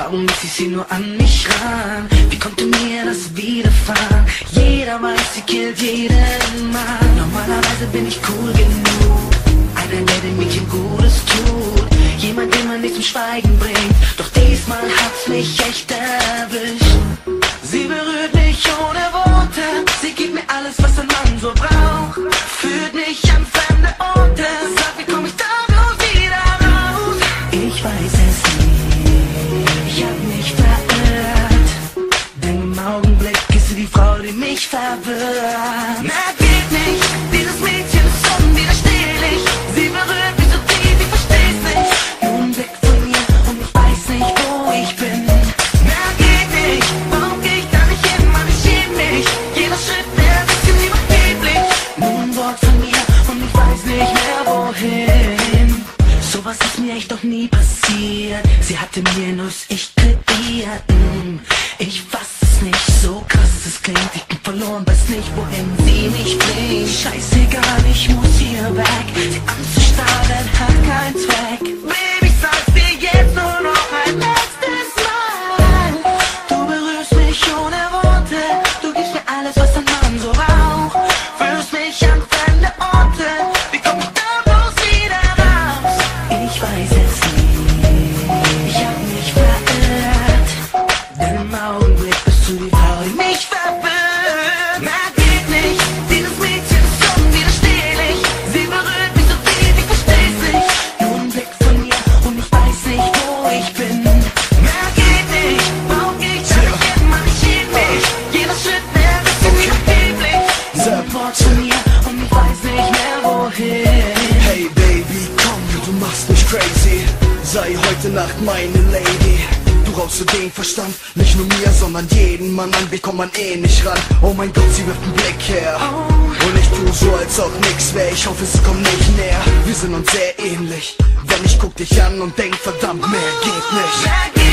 Warum ließ ich sie nur an mich ran? Wie konnte mir das widerfahren? Jeder weiß, sie killt jeden Mann. Normalerweise bin ich cool genug, einer, der dem Mädchen Gutes tut, jemand, den man nicht zum Schweigen bringt. Doch diesmal hat's mich echt erwischt. Sie berührt mich ohne Worte, sie gibt mir alles, was ein Mann so braucht, führt mich an fremde Orte, sagt, wie komm ich da bloß wieder raus? Ich weiß es nicht, ich hab mich verirrt, denn im Augenblick ist sie die Frau, die mich verwirrt. Mehr geht nicht, dieses Mädchen ist unwiderstehlich, sie berührt mich so tief, ich versteh's nicht. Nur ein Blick von mir und ich weiß nicht, wo ich bin. Mehr geht nicht, warum geh ich da nicht hin, Mann, ich schäm mich. Jeder Schritt mehr ist überheblich. Nur ein Wort von mir und ich weiß nicht mehr wohin. Sowas ist mir echt noch nie passiert, sie hatte mir nur ich kreiert. Ich fass es nicht, so krass es klingt, ich bin verloren, weiß nicht, wohin sie mich bringt. Scheißegal, ich muss hier weg, sie anzustarren hat keinen Zweck. Baby, sag's dir jetzt nur noch ein letztes Mal. Du berührst mich ohne Worte, du gibst mir alles, was ein Mann so braucht, führst mich an fremde Orte, wie komm ich da bloß wieder raus? Ich weiß es nicht, ich hab mich verirrt, denn im Augenblick bist du die Frau, die mich verwirrt. Mehr geht nicht, dieses Mädchen ist unwiderstehlich, sie berührt mich so tief, ich versteh's nicht. Nur ein Blick von mir und ich weiß nicht, wo ich bin. Mehr geht nicht, warum geh ich da nicht hin, Mann, ich schäm mich. Jeder Schritt mehr ist überheblich. Nur ein Wort von mir und ich weiß nicht mehr wohin. Hey Baby, komm, du machst mich crazy, sei heute Nacht meine Lady. Du raubst dir den Verstand, nicht nur mir, sondern jeden Mann an, wie kommt man eh nicht ran? Oh mein Gott, sie wirft einen Blick her, und ich tu so, als ob nix wär, ich hoffe, sie kommt nicht näher. Wir sind uns sehr ähnlich, wenn ich guck dich an und denk, verdammt, mehr geht nicht.